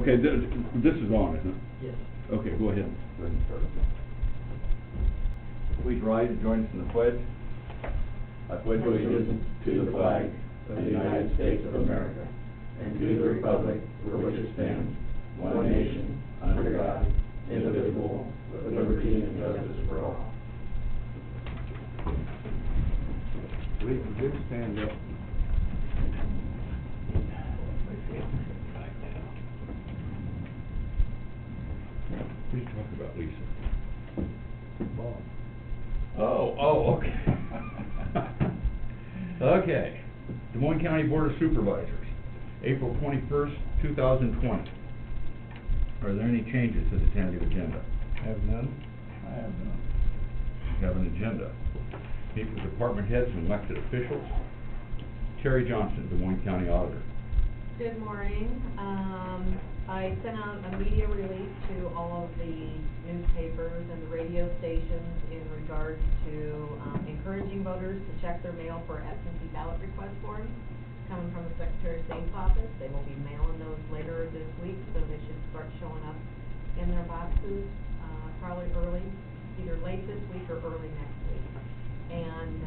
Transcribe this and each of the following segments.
Okay, this is on, isn't it? Yes. Okay, go ahead. Go ahead and start. Please rise and join us in the pledge. I pledge allegiance to the flag of the United States of America and to the republic for which it stands, one nation, under God, indivisible, with liberty and justice for all. Please, would you stand up? Please talk about Lisa. Bob. Oh, okay. Okay. Des Moines County Board of Supervisors, April 21st, 2020. Are there any changes to the tentative agenda? Have none? I have none. We have an agenda. Meet with department heads and elected officials. Terry Johnson, Des Moines County Auditor. Good morning. I sent out a media release to all of the newspapers and the radio stations in regards to encouraging voters to check their mail for absentee ballot request forms coming from the Secretary of State's office. They will be mailing those later this week, so they should start showing up in their boxes probably early, either late this week or early next week. And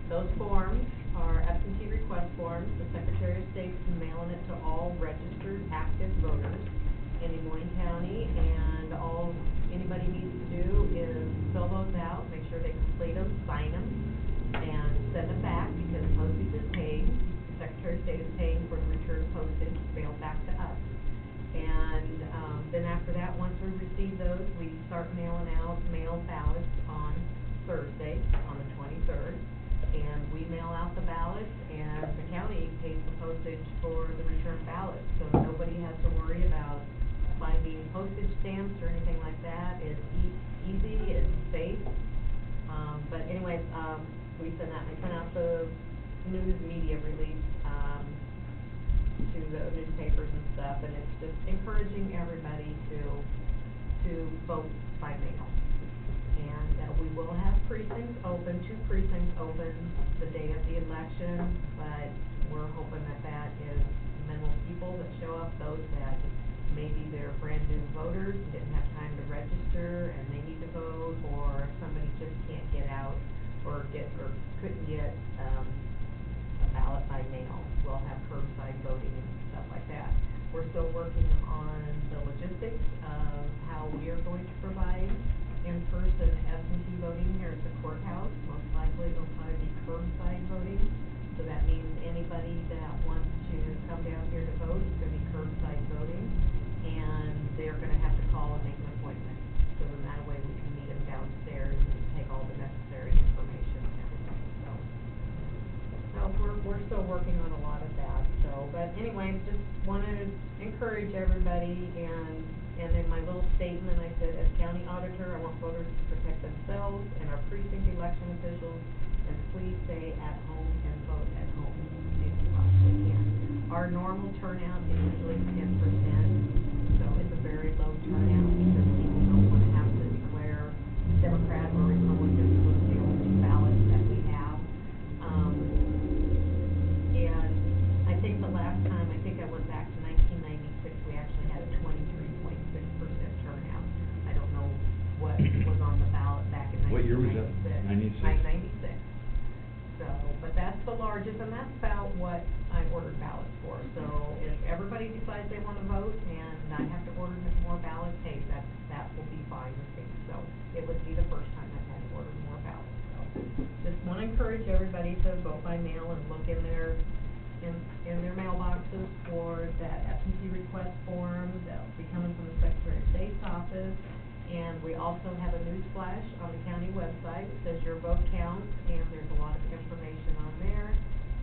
those forms are absentee request forms. The Secretary of State's mailing it to all registered active voters in Des Moines County, and all anybody needs to do is fill those out, make sure they complete them, sign them, and send them back, because postage is paid. The Secretary of State is paying for the return postage mailed back to us. And then after that, once we receive those, we start mailing out mail ballots on Thursday, on the 23rd, and we mail out the ballots, and the county pays the postage for the return ballots, so nobody has to worry about finding postage stamps or anything like that. It's easy, it's safe. But anyways, I sent out the news media release to the newspapers and stuff, and it's just encouraging everybody to vote by mail. And we will have precincts open, 2 precincts open the day of the election, but we're hoping that is minimal people that show up, those that maybe they're brand new voters, didn't have time to register, and they need to vote, or somebody just can't get out or couldn't get a ballot by mail. We'll have curbside voting and stuff like that. We're still working on the logistics of how we are going to provide in-person absentee voting here at the courthouse. Most likely it'll probably be curbside voting, so that means anybody that wants to come down here to vote is going to be curbside voting, and they're going to have to call and make an appointment, so then that way we can meet them downstairs and take all the necessary information and everything. So we're still working on a lot of that. So, but anyways, just wanted to encourage everybody, and in my little statement I said, as county auditor, I want voters to protect themselves and our precinct election officials, and please stay at home and vote at home if you possibly can. Our normal turnout is usually 10%, so it's a very low turnout because people don't want to have to declare Democrat or Republican with the only ballots that we have. And I think the last time, I went back to 1996, we actually had a 23.6% turnout. I don't know what was on the ballot back in 1996. What year was that? 1996. So, but that's the largest, and that's about what I ordered ballots for. So if everybody decides they want to vote and I have to order more ballots, hey, that will be fine with me. So it would be the first time I've had to order more ballots. So just want to encourage everybody to vote by mail and look in their mailboxes for that absentee request form that'll be coming from the Secretary of State's office. And we also have a news flash on the county website that says your vote counts, and there's a lot of information on there.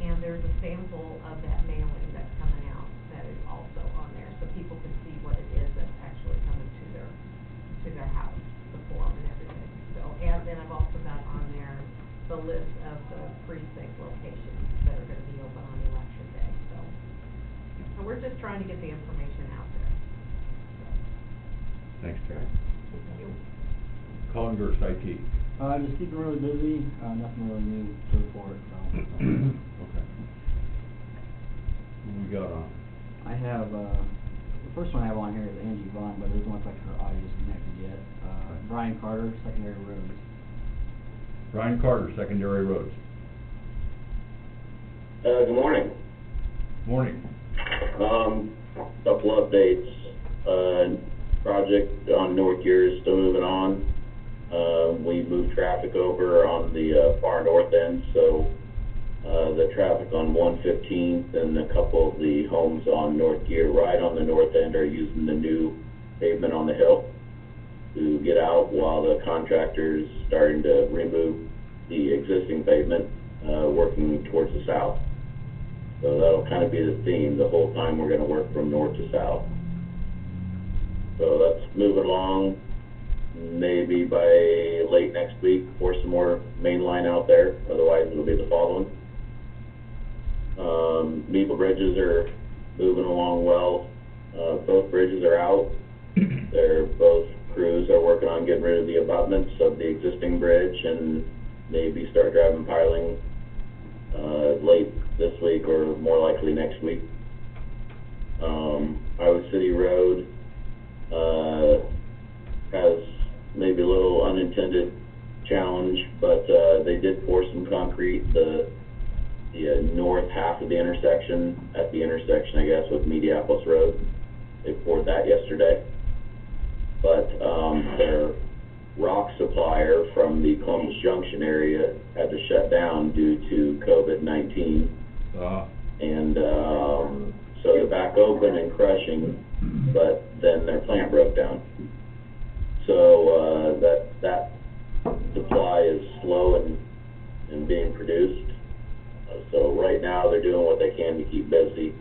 And there's a sample of that mailing that's coming out that is also on there, so people can see what it is that's actually coming to their house, the form and everything. So, and then I've also got on there the list of the precinct locations that are going to be open on election day. So we're just trying to get the information out there. Thanks, Terry. Thank you. Colin Gerst, IT. Just keeping really busy, nothing really new to report, so. Okay. What we got on? I have, The first one I have on here is Angie Vaughn, but it doesn't look like her audio is connected yet. Brian Carter, Secondary Roads. Brian Carter, Secondary Roads. Good morning. Morning. Couple updates. Project on North Gear is still moving on. We moved traffic over on the far north end, so the traffic on 115th and a couple of the homes on North Gear right on the north end are using the new pavement on the hill to get out, while the contractor's starting to remove the existing pavement, working towards the south. So that'll kind of be the theme. The whole time we're going to work from north to south. So that's moving along. Maybe by late next week, pour some more main line out there. Otherwise, it'll be the following. Meeple bridges are moving along well. Both bridges are out. They're both crews are working on getting rid of the abutments of the existing bridge and maybe start driving piling late this week or more likely next week. Iowa City Road has maybe a little unintended challenge, but they did pour some concrete the north half of the intersection, at the intersection, I guess, with Mediapolis Road. They poured that yesterday. But their rock supplier from the Columbus Junction area had to shut down due to COVID-19. And so they're back open and crushing, but then their plant broke down. So that supply is slow in being produced. So right now they're doing what they can to keep busy.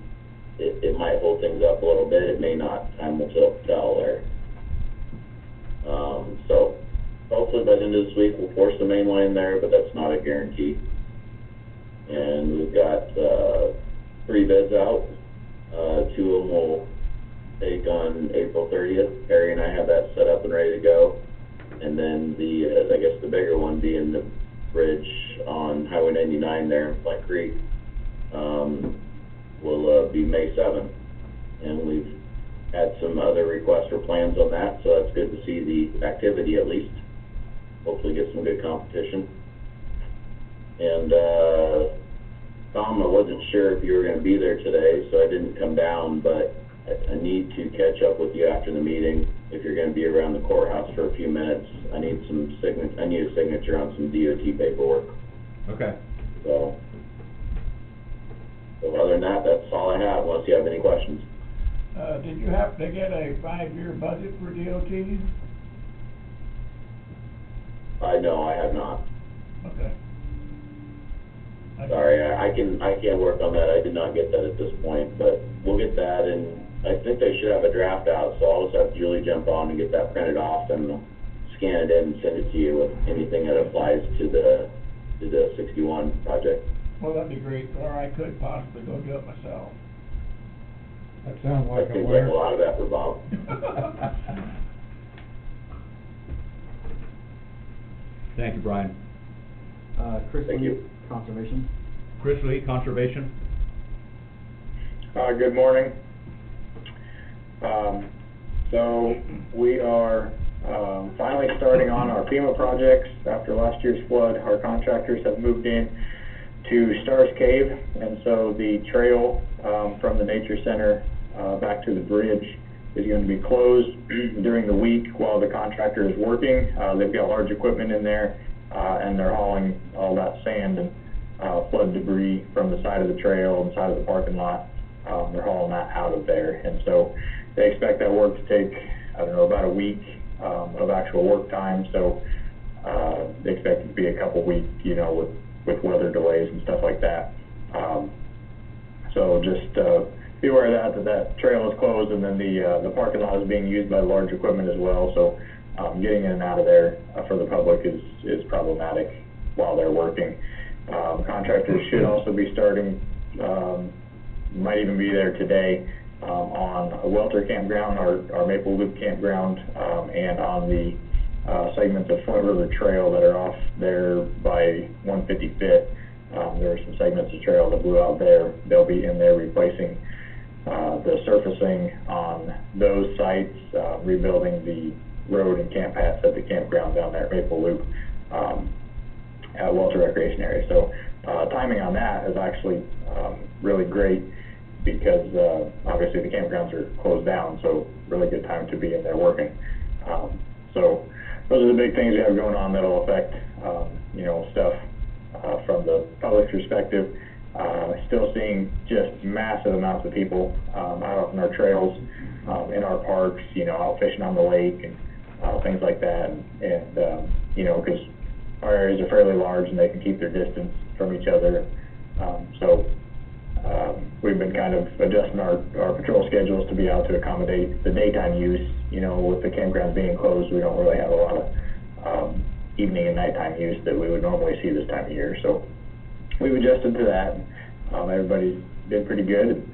It might hold things up a little bit, it may not. Time will tell there. So hopefully by the end of this week we'll force the main line there, but that's not a guarantee. And we've got 3 bids out. 2 of them will take on April 30th. Harry and I have that set up and ready to go. And then I guess the bigger one being the bridge on Highway 99 there in Flint Creek will be May 7th. And we've had some other requests for plans on that, so that's good to see the activity at least. Hopefully get some good competition. And Tom, I wasn't sure if you were going to be there today, so I didn't come down, but I need to catch up with you after the meeting. If you're going to be around the courthouse for a few minutes, I need a signature on some DOT paperwork. Okay. So other than that, that's all I have, unless you have any questions. Did you have to get a 5-year budget for DOT? No, I have not. Okay. Sorry, I can't work on that. I did not get that at this point, but we'll get that, and I think they should have a draft out, so I'll just have Julie jump on and get that printed off and scan it in and send it to you with anything that applies to the 61 project. Well, that'd be great, or I could possibly go do it myself. That sounds like That seems like a lot of effort, Bob. Thank you, Brian. Chris Thank Lee, you. Conservation. Chris Lee, Conservation. Good morning. So we are finally starting on our FEMA projects. After last year's flood, our contractors have moved in to Stars Cave, and so the trail from the Nature Center back to the bridge is going to be closed during the week while the contractor is working. They've got large equipment in there, and they're hauling all that sand and flood debris from the side of the trail and side of the parking lot. They're hauling that out of there, and so they expect that work to take, I don't know, about a week of actual work time. So they expect it to be a couple weeks, with weather delays and stuff like that. So just be aware of that trail is closed, and then the parking lot is being used by large equipment as well. So getting in and out of there for the public is problematic while they're working. Contractors should also be starting, might even be there today, on a Welter campground, our Maple Loop campground, and on the segments of Flint River Trail that are off there by 155th. There are some segments of trail that blew out there. They'll be in there replacing the surfacing on those sites, rebuilding the road and camp hats at the campground down there at Maple Loop, at Walter Recreation Area. So, timing on that is actually, really great because, obviously the campgrounds are closed down, so really good time to be in there working. So those are the big things we have going on that'll affect, you know, stuff, from the public's perspective. Still seeing just massive amounts of people, out on our trails, in our parks, you know, out fishing on the lake and, things like that. And, you know, because our areas are fairly large and they can keep their distance from each other. We've been kind of adjusting our patrol schedules to be able to accommodate the daytime use. You know, with the campgrounds being closed, we don't really have a lot of, evening and nighttime use that we would normally see this time of year. So we've adjusted to that. Everybody's been pretty good.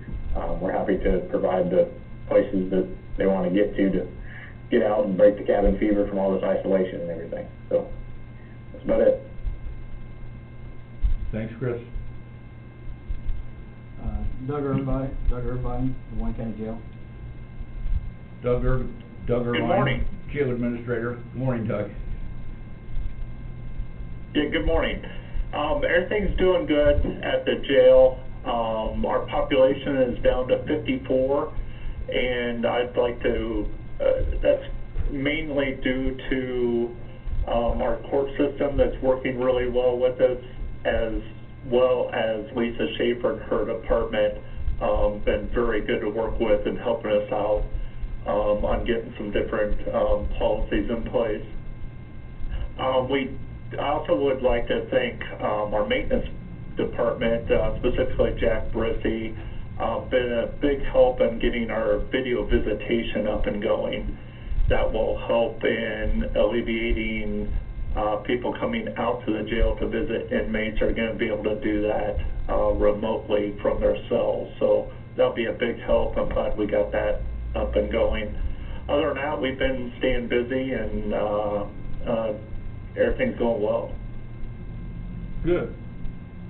We're happy to provide the places that they want to get out and break the cabin fever from all this isolation and everything. So that's about it. Thanks, Chris. Doug Irvine, the Moines County Jail. Doug Irvine. Good morning. Jail Administrator. Good morning, Doug. Yeah, good morning. Everything's doing good at the jail. Our population is down to 54, and I'd like to, that's mainly due to our court system that's working really well with us, as well as Lisa Schaefer and her department, been very good to work with and helping us out on getting some different policies in place. I also would like to thank our maintenance department, specifically Jack Brissy, been a big help in getting our video visitation up and going. That will help in alleviating people coming out to the jail to visit inmates are going to be able to do that remotely from their cells. So that'll be a big help. I'm glad we got that up and going. Other than that, we've been staying busy and everything's going well. Good.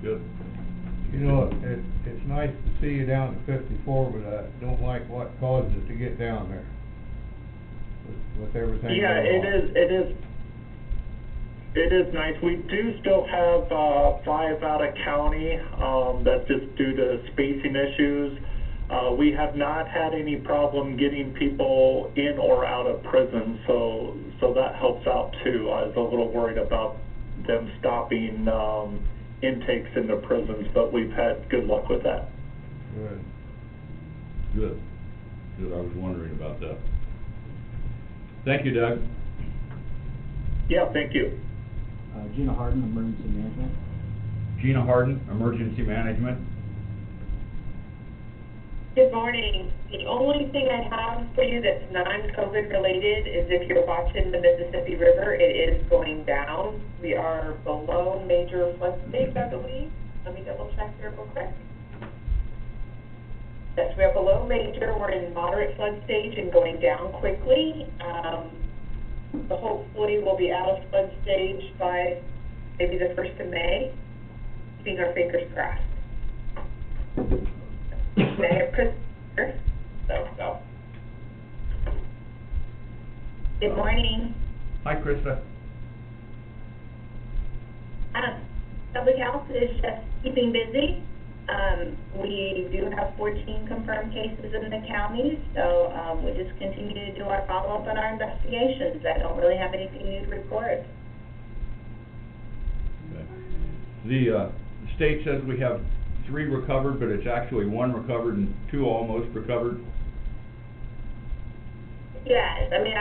Good. You know, it's nice to see you down to 54, but I don't like what caused it to get down there with everything Yeah, going on. It is nice. We do still have 5 out of county. That's just due to spacing issues. We have not had any problem getting people in or out of prison, so that helps out too. I was a little worried about them stopping intakes into prisons, but we've had good luck with that. Good. Good. Good. I was wondering about that. Thank you, Doug. Yeah, thank you. Gina Harden, Emergency Management. Gina Harden, Emergency Management. Good morning. The only thing I have for you that's non-COVID related is if you're watching the Mississippi River, it is going down. We are below major flood stage, I believe. Let me double check here real quick. Yes, we are below major. We're in moderate flood stage and going down quickly. So hopefully we'll be out of flood stage by maybe the 1st of May. Keeping our fingers crossed. May of Christmas. So. Good morning. Hi, Krista. Public health is just keeping busy. We do have 14 confirmed cases in the county, so we just continue to do our follow-up on our investigations. I don't really have anything new to report. Okay. The state says we have 3 recovered, but it's actually 1 recovered and 2 almost recovered. Yes, I mean,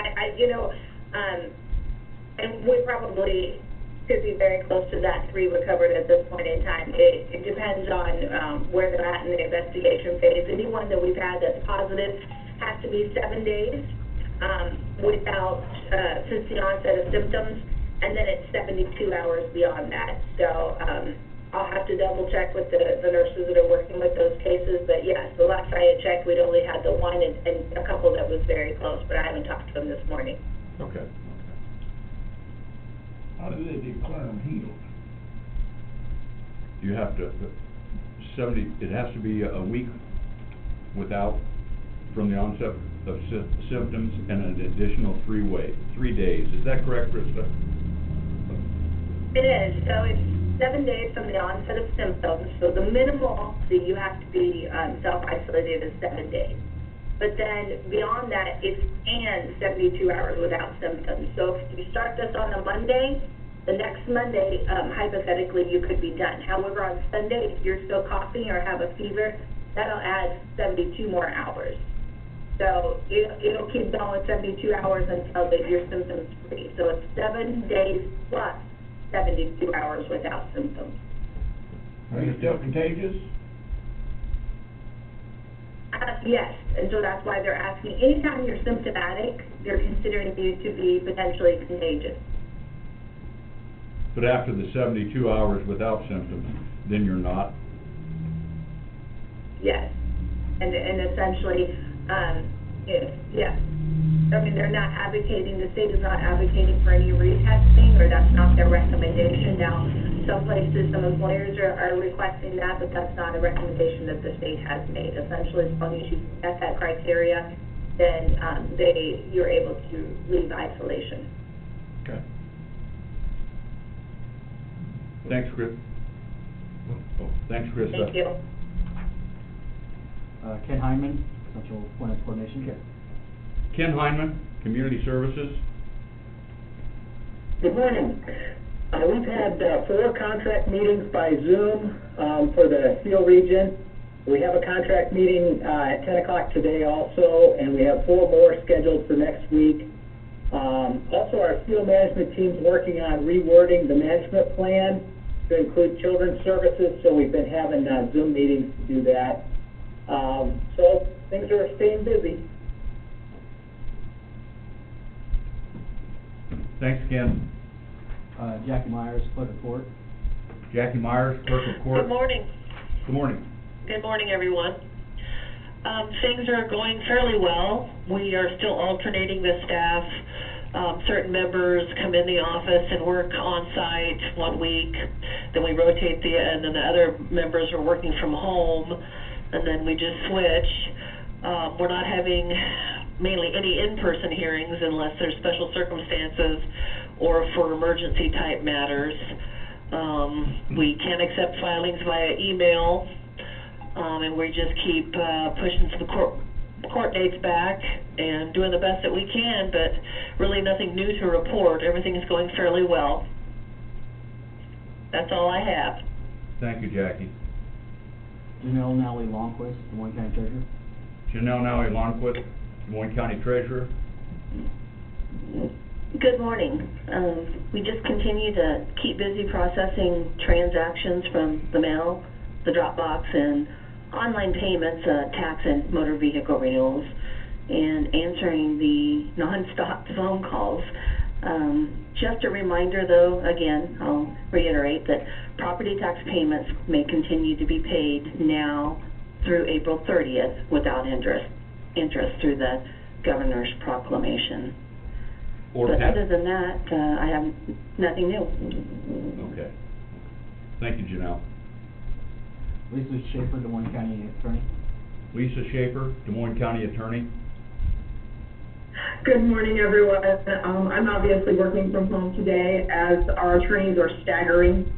and we probably could be very close to that 3 recovered at this point in time. It depends on where they're at in the investigation phase. Anyone that we've had that's positive has to be 7 days without, since the onset of symptoms, and then it's 72 hours beyond that. So I'll have to double check with the nurses that are working with those cases, but yes, the last I had checked, we'd only had the 1 and a couple that was very close, but I haven't talked to them this morning. Okay. How do they declare them healed? You have to, 70, it has to be a week from the onset of symptoms and an additional 3 days. Is that correct, Krista? It is, so it's 7 days from the onset of symptoms, so the minimal that you have to be self-isolated is 7 days. But then beyond that, it's 72 hours without symptoms. So if you start this on a Monday, the next Monday, hypothetically, you could be done. However, on Sunday, if you're still coughing or have a fever, that'll add 72 more hours. So it'll keep going 72 hours until you're symptoms free. So it's 7 days plus 72 hours without symptoms. Are you still contagious? Yes, and so that's why they're asking. Anytime you're symptomatic, they're considering you to be potentially contagious. But after the 72 hours without symptoms, then you're not? Yes, and essentially, yes. I mean, they're not advocating, the state is not advocating for any retesting, or that's not their recommendation. Now, some places, some employers are requesting that, but that's not a recommendation that the state has made. Essentially, as long as you met that criteria, then you're able to leave isolation. Okay. Thanks, Chris. Oh, thanks, Krista. Thank you. Ken Hyman, Central Point of Coordination. Ken Hyman, Community Services. Good morning. We've had 4 contract meetings by Zoom for the Seal region. We have a contract meeting at 10 o'clock today also, and we have 4 more scheduled for next week. Also, our Seal management team's working on rewording the management plan to include children's services, so we've been having Zoom meetings to do that. So things are staying busy. Thanks, Ken. Jackie Myers, Clerk of Court. Jackie Myers, Clerk of Court. Good morning. Good morning. Good morning, everyone. Things are going fairly well. We are still alternating the staff. Certain members come in the office and work on site 1 week, then we rotate and then the other members are working from home, and then we just switch. We're not having mainly any in-person hearings unless there's special circumstances or for emergency type matters. We can accept filings via email, and we just keep pushing some court dates back and doing the best that we can, but really nothing new to report. Everything is going fairly well. That's all I have. Thank you, Jackie. Janelle Nally Longquist, Des Moines County Treasurer. Janelle Nally Longquist, Des Moines County Treasurer. Good morning. We just continue to keep busy processing transactions from the mail, the Dropbox, and online payments, tax and motor vehicle renewals, and answering the non-stop phone calls. Just a reminder, though, again, I'll reiterate that property tax payments may continue to be paid now through April 30th without interest through the governor's proclamation. But other than that, I have nothing new. Okay. Thank you, Janelle. Lisa Schaefer, Des Moines County Attorney. Lisa Schaefer, Des Moines County Attorney. Good morning, everyone. I'm obviously working from home today as our attorneys are staggering.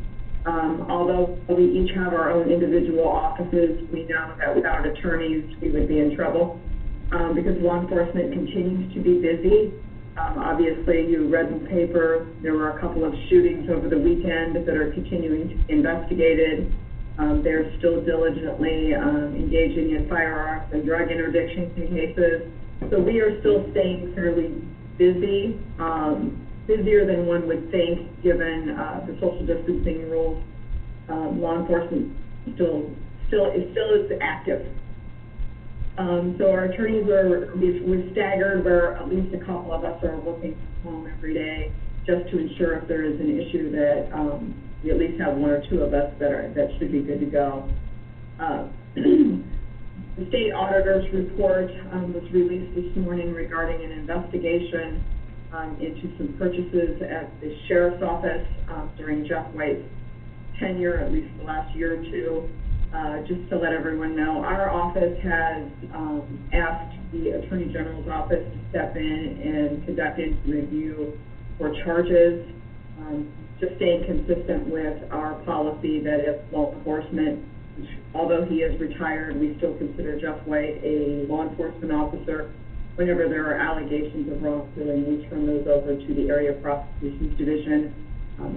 Although we each have our own individual offices, we know that without attorneys, we would be in trouble because law enforcement continues to be busy. Obviously, you read in the paper, there were a couple of shootings over the weekend that are continuing to be investigated. They're still diligently engaging in firearms and drug interdiction cases. So we are still staying fairly busy, busier than one would think given the social distancing rules. Law enforcement still is active. So our attorneys we're staggered where at least a couple of us are working from home every day just to ensure if there is an issue that we at least have 1 or 2 of us that should be good to go. The state auditor's report was released this morning regarding an investigation into some purchases at the sheriff's office during Jeff White's tenure, at least the last year or 2. just to let everyone know, our office has asked the Attorney General's office to step in and conduct a review for charges, just staying consistent with our policy that if law enforcement, which, although he is retired, we still consider Jeff White a law enforcement officer. Whenever there are allegations of wrongdoing, we turn those over to the Area Prosecutions Division.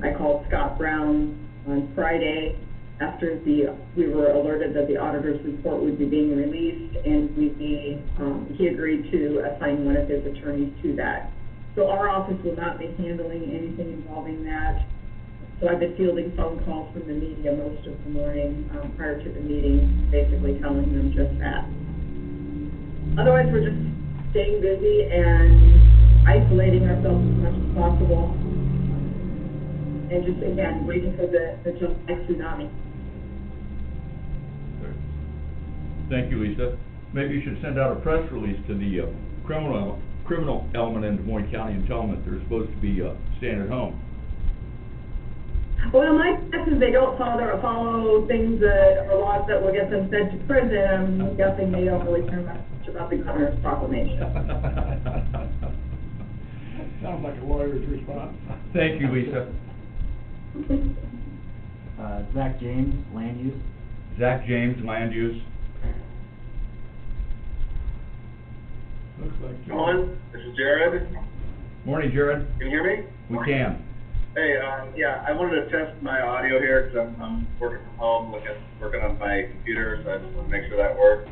I called Scott Brown on Friday after we were alerted that the auditor's report would be being released, and he agreed to assign one of his attorneys to that. So our office will not be handling anything involving that. So I've been fielding phone calls from the media most of the morning prior to the meeting, basically telling them just that. Otherwise, we're just staying busy and isolating ourselves as much as possible. And just, again, waiting for the July tsunami. Thank you, Lisa. Maybe you should send out a press release to the criminal element in Des Moines County and tell them that they're supposed to be staying at home. Well, my guess is they don't follow things or laws that will get them sent to prison. I'm guessing they don't really care much about the governor's proclamation. Sounds like a lawyer's response. Thank you, Lisa. Zach James, land use. Zach James, land use. Looks like. John, this is Jared. Morning, Jared. Can you hear me? We can. Hey, yeah, I wanted to test my audio here because I'm working from home, working on my computer, so I just want to make sure that works.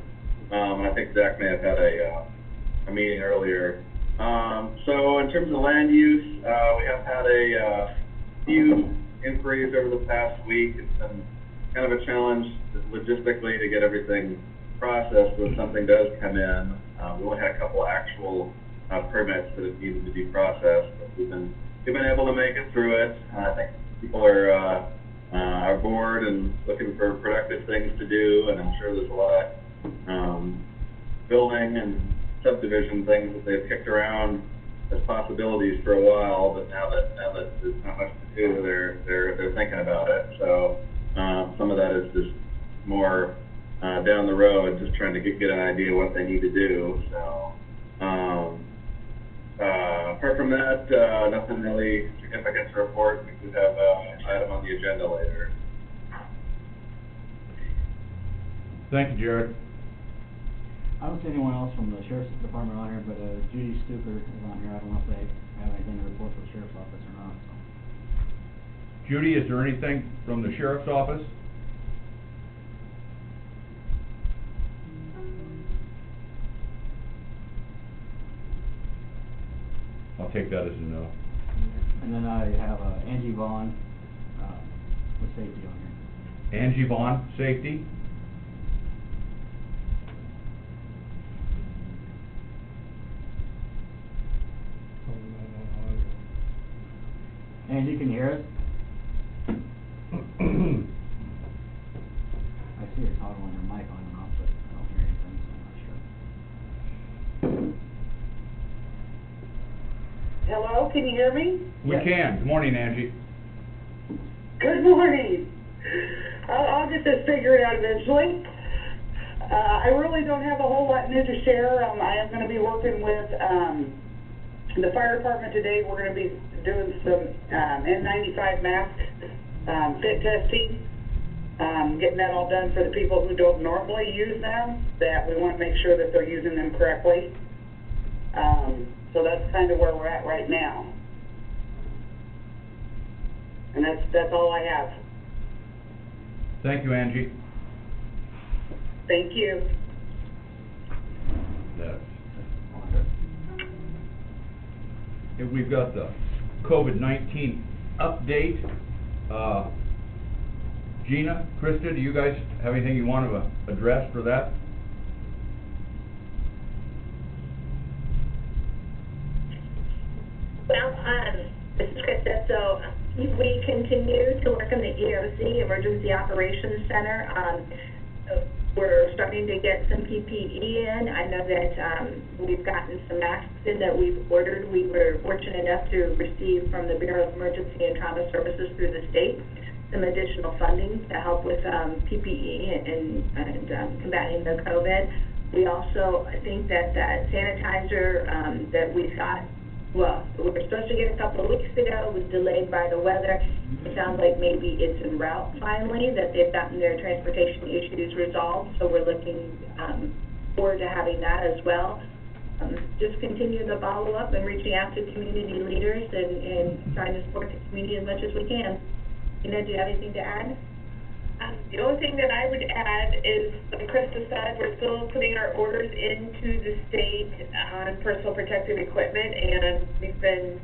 I think Zach may have had a meeting earlier. So in terms of land use, we have had a few inquiries over the past week. It's been kind of a challenge logistically to get everything processed when something does come in. We only had a couple actual permits that have needed to be processed, but we've been able to make it through it. I think people are bored and looking for productive things to do, and I'm sure there's a lot of building and subdivision things that they've kicked around as possibilities for a while, but now that there's not much to do, they're thinking about it. So some of that is just more down the road, just trying to get an idea what they need to do. So apart from that, nothing really significant to report. We could have an item on the agenda later. Thank you, Jared. I don't see anyone else from the Sheriff's Department on here, but Judy Stuker is on here. I don't know if they have anything to report for the Sheriff's Office or not. So. Judy, is there anything from the Sheriff's Office? I'll take that as a no. And then I have Angie Vaughn with safety on here. Angie Vaughn, safety. Angie, can you hear us? I see her toggling her mic on and off, but I don't hear anything, so I'm not sure. Hello, can you hear me? We can. Good morning, Angie. Good morning. I'll get this figured out eventually. I really don't have a whole lot new to share. I am going to be working with the fire department today. We're going to be doing some N95 mask fit testing, getting that all done for the people who don't normally use them, that we want to make sure that they're using them correctly. So that's kind of where we're at right now. And that's all I have. Thank you, Angie. Thank you. If we've got the COVID-19 update. Gina, Krista, do you guys have anything you want to address for that? Well, this is Krista. So we continue to work in the EOC, Emergency Operations Center. We're starting to get some PPE in. I know that we've gotten some masks in that we've ordered. We were fortunate enough to receive from the Bureau of Emergency and Trauma Services through the state some additional funding to help with PPE and combating the COVID. We also think that that sanitizer that we got, well, we were supposed to get a couple of weeks ago, was delayed by the weather. It sounds like maybe it's en route finally, that they've gotten their transportation issues resolved, so we're looking forward to having that as well. Just continue the follow-up and reaching out to community leaders and trying to support the community as much as we can. Ina, do you have anything to add? The only thing that I would add is, like Krista said, we're still putting our orders into the state on personal protective equipment, and they've been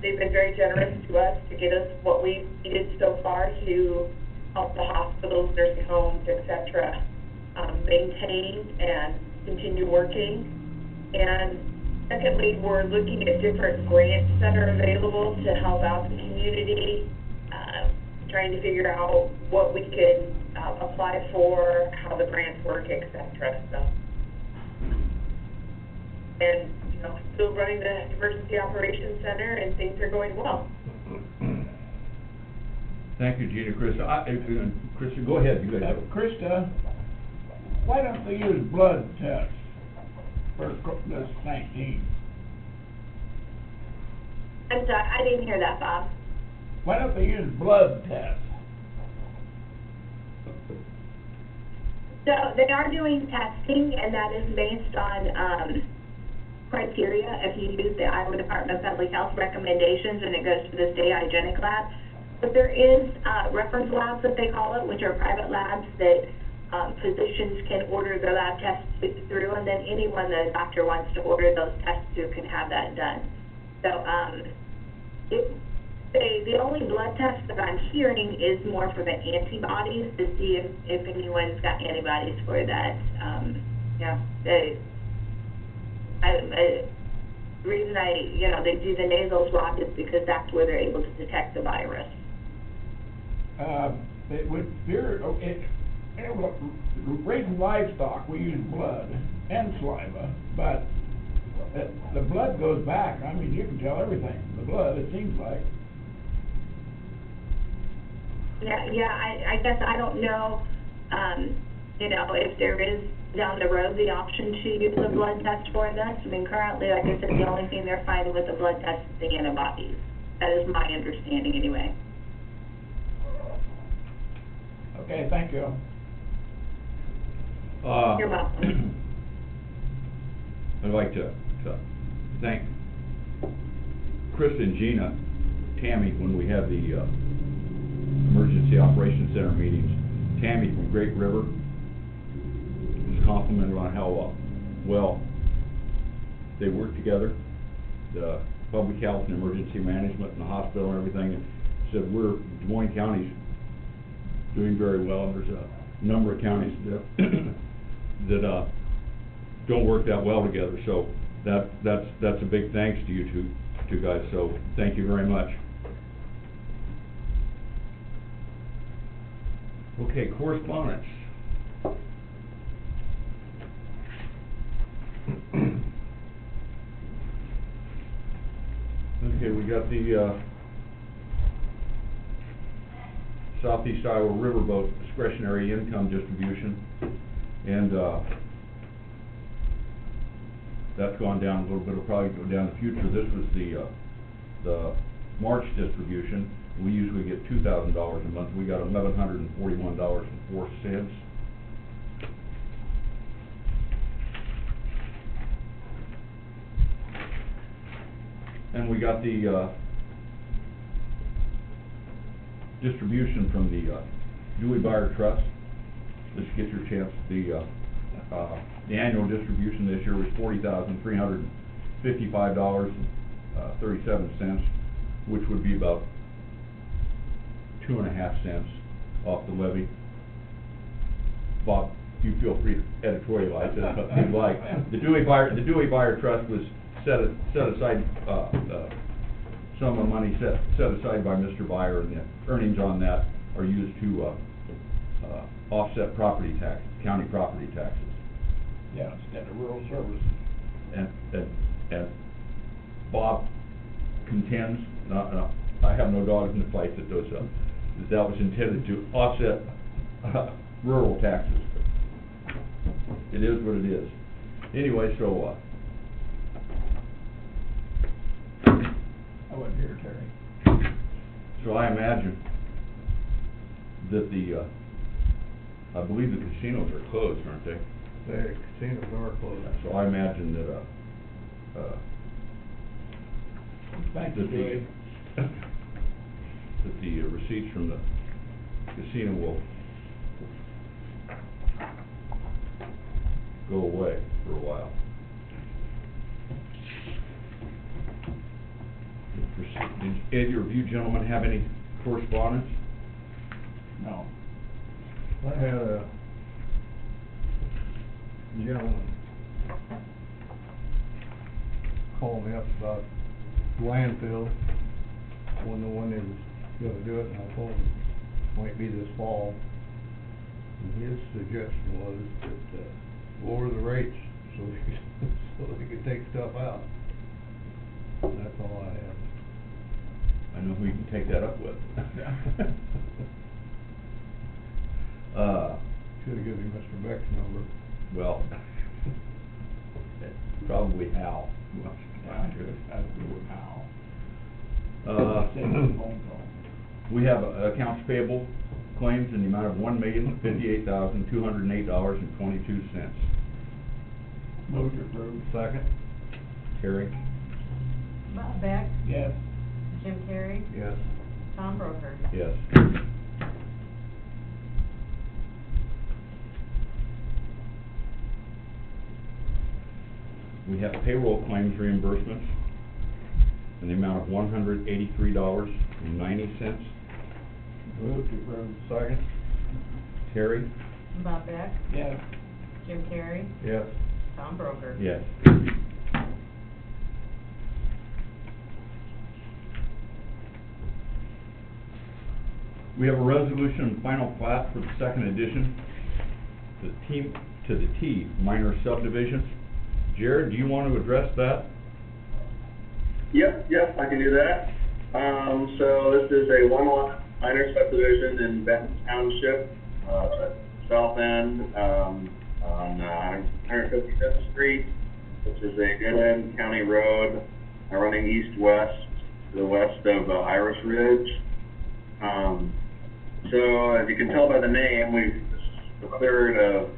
very generous to us to get us what we needed so far to help the hospitals, nursing homes, etc., maintain and continue working. And secondly, we're looking at different grants that are available to help out the community, trying to figure out what we can apply for, how the grants work, etc. So, and still running the Emergency Operations Center, and things are going well. Thank you, Gina. Krista, go ahead. You guys. Krista, why don't they use blood tests for this 19? I'm sorry, I didn't hear that, Bob. Why don't they use blood tests? So they are doing testing, and that is based on criteria. If you use the Iowa Department of Public Health recommendations, and it goes to the state hygienic lab. But there is reference labs, that they call it, which are private labs that physicians can order the lab tests through, and then anyone the doctor wants to order those tests to can have that done. So the only blood test that I'm hearing is more for the antibodies, to see if anyone's got antibodies for that. The reason they do the nasal swab is because that's where they're able to detect the virus. Raising livestock, we use blood and saliva, but the blood goes back. I mean, you can tell everything. The blood, it seems like. I guess I don't know, if there is down the road the option to use a blood test for this. I mean, currently, like I said, the only thing they're finding with the blood test is the antibodies. That is my understanding anyway. Okay, thank you. You're welcome. I'd like to thank Krista and Gina, Tammy, when we had the Emergency Operations Center meetings. Tammy from Great River was complimented on how well they work together, the public health and emergency management and the hospital and everything, and said Des Moines County's doing very well, and there's a number of counties that don't work that well together. So that's a big thanks to you two guys. So thank you very much. Okay, correspondence. Okay, we got the Southeast Iowa Riverboat discretionary income distribution, and that's gone down a little bit. It'll probably go down in the future. This was the March distribution. We usually get $2,000 a month. We got $1,141.04. And we got the distribution from the Dewey Buyer Trust. Just get your chance. The annual distribution this year was $40,355.37, which would be about 2.5 cents off the levy. Bob, you feel free to editorialize it if you'd like. The Dewey Buyer Trust was set aside, some of the money set aside by Mr. Buyer, and the earnings on that are used to offset property tax, county property taxes. Yeah, instead of rural services. And Bob contends, I have no dogs in the fight, that that was intended to offset rural taxes. It is what it is. Anyway, so, I wasn't here, Terry. so I imagine that I believe the casinos are closed, aren't they? The casinos are closed. So I imagine that, Thank that you, Dave. that the receipts from the casino will go away for a while. Did either of you gentlemen have any correspondence? No. I had a gentleman call me up about landfill, when they was gonna do it, and I told him it might be this fall. And his suggestion was that, lower the rates so they could take stuff out. And that's all I have. I know who you can take that up with. Should've given you Mr. Beck's number. Well, probably Hal. I could have to do with Hal. We have accounts payable claims in the amount of $1,058,208.22. Move to approve. Second. Terry? Bob Beck? Yes. Jim Carrey? Yes. Tom Broker? Yes. We have payroll claims reimbursements in the amount of $183.90. Move to approve. Second. Terry? Bob Beck? Yes. Jim Carrey? Yes. Tom Broker? Yes. We have a resolution and final plat for the second edition to the T minor subdivision. Jared, do you want to address that? Yep, I can do that. So this is a one-lot minor subdivision in Benton Township, south end, on 155th Street, which is a dead-end county road running east-west to the west of Irish Ridge. So as you can tell by the name, this is the third of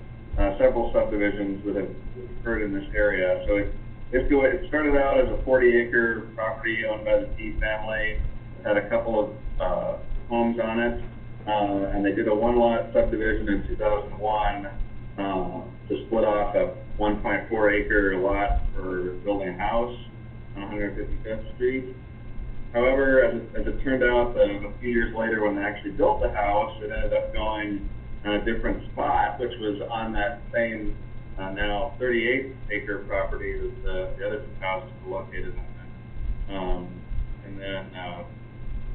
several subdivisions that have occurred in this area. So it started out as a 40-acre property owned by the T family. It had a couple of homes on it, and they did a one-lot subdivision in 2001 to split off a 1.4-acre lot for building a house on 155th Street. However, as it turned out, a few years later when they actually built the house, it ended up going on a different spot, which was on that same now 38-acre property that the other two houses were located on. And then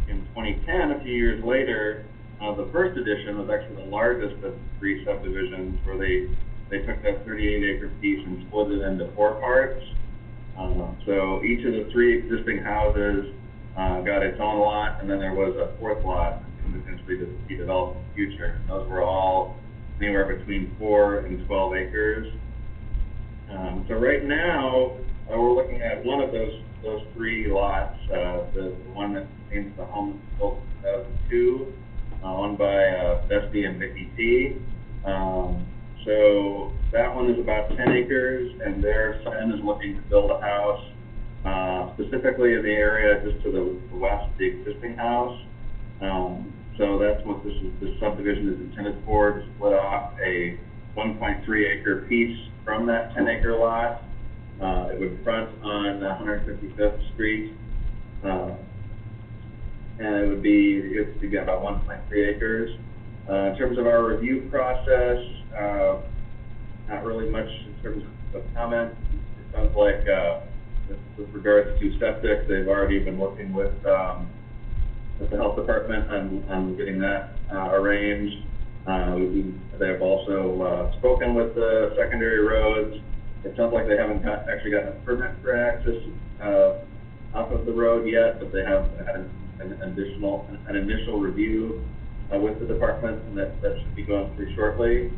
in 2010, a few years later, the first edition was actually the largest of three subdivisions, where they took that 38-acre piece and split it into four parts. So each of the three existing houses got its own lot, and then there was a fourth lot potentially to be developed in the future. And those were all anywhere between 4 and 12 acres. So right now, we're looking at one of those three lots, the one that contains the home that was built in 2002, owned by Dusty and Vicky T. So that one is about 10 acres, and their son is looking to build a house specifically in the area just to the west of the existing house. So that's what this subdivision is intended for, to split off a 1.3-acre piece from that 10-acre lot. It would front on 155th Street, and it would be about 1.3 acres. In terms of our review process, not really much in terms of comment. It sounds like with regards to septic, they've already been working with the health department on getting that arranged. They've also spoken with the secondary roads. It sounds like they haven't actually gotten a permit for access off of the road yet, but they have had an initial review with the department, and that should be going through shortly.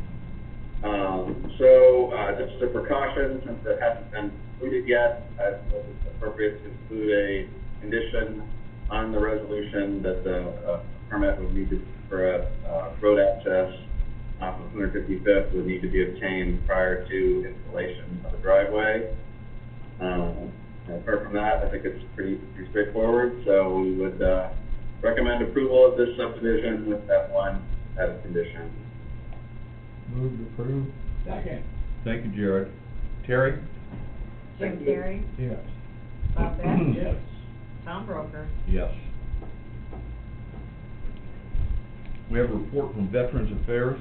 Just as a precaution, since it hasn't been included yet, I feel it's appropriate to include a condition on the resolution that the permit would need to, for road access off of 155th would need to be obtained prior to installation of the driveway. Apart from that, I think it's pretty straightforward, so we would recommend approval of this subdivision with that one added condition. Move to approve. Second. Thank you, Jared. Terry? Jim Terry, Yes. Bob Beck, Yes. Tom Broker. Yes. We have a report from Veterans Affairs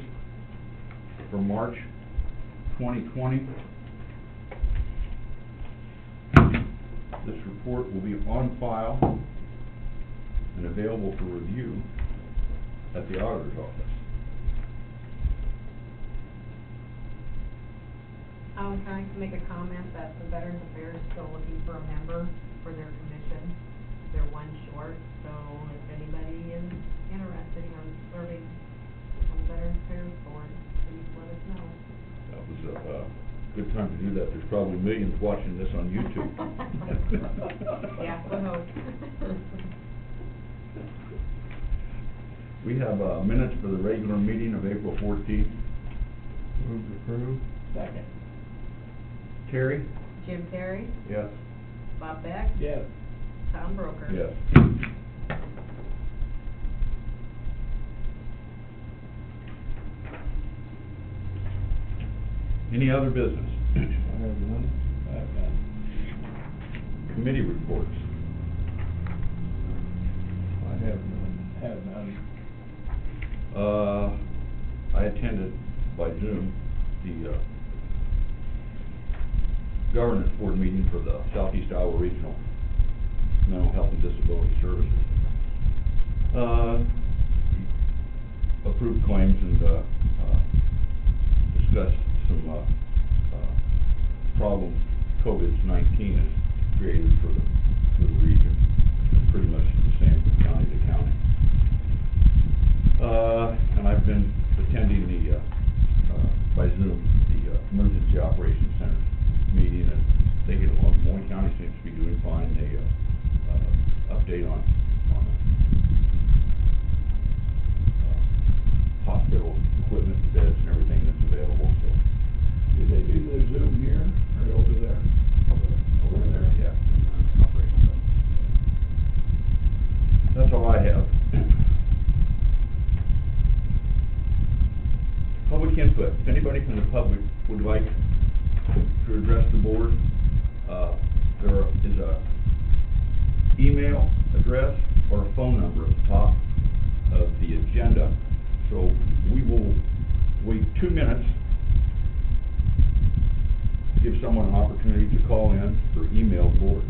for March 2020. This report will be on file and available for review at the auditor's office. I was trying to make a comment that the Veterans Affairs is still looking for a member for their commission. They're one short, so if anybody is interested in serving on the Veterans Affairs Board, please let us know. That was a good time to do that. There's probably millions watching this on YouTube. Yeah, we hope. We have minutes for the regular meeting of April 14th. Move to approve. Second. Terry? Jim Terry, Yes. Bob Beck, Yes. Tom Broker. Yes. Any other business? I have none. I have none. Committee reports. I have none. Have none. I attended by Zoom the governance board meeting for the Southeast Iowa Regional Mental Health and Disability Services. Approved claims and discussed some problems COVID-19 has created for the region. Pretty much the same from county to county. And I've been attending the by Zoom the Emergency Operations Center meeting, and they get along. Moines County seems to be doing fine. They update on hospital equipment, beds, and everything that's available. So, Do they do the Zoom here or over there? over there, yeah. Operations Center. That's all I have. Public input. If anybody from the public would like to address the board, there is a email address or a phone number at the top of the agenda. So we will wait 2 minutes, give someone an opportunity to call in or email the board.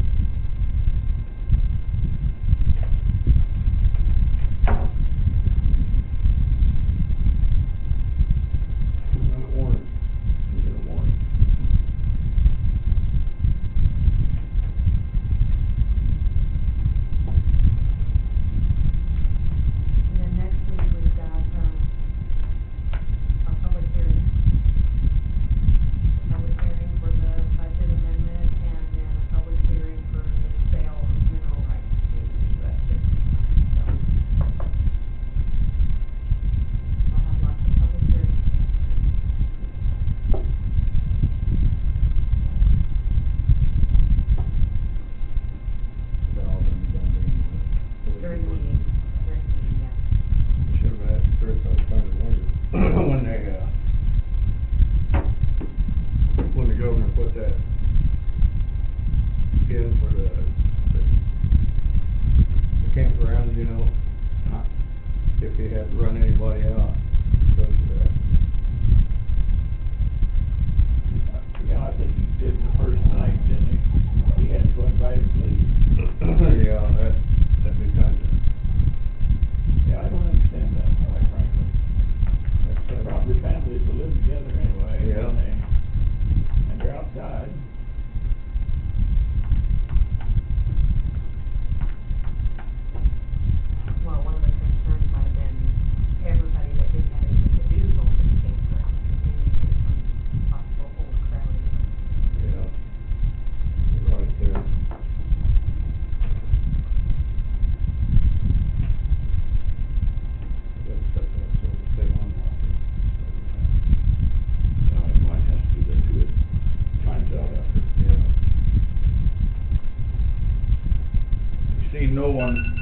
And then next week, we've got, a public hearing. A public hearing for the budget amendment, and then a public hearing for the sale of mineral rights to U.S. So, I'll have lots of public hearings. They're all been done During the meeting, yeah. Should have asked Chris, I was trying to wonder, when the governor put that in for the campgrounds, you know, if he had to run anybody out, because of that. Yeah, I think he did the first night, didn't he? He had to go invite him to leave. Yeah, that'd be kind of, Yeah, I don't understand that, quite frankly. They're probably families that live together anyway. Yeah. And they're outside. no one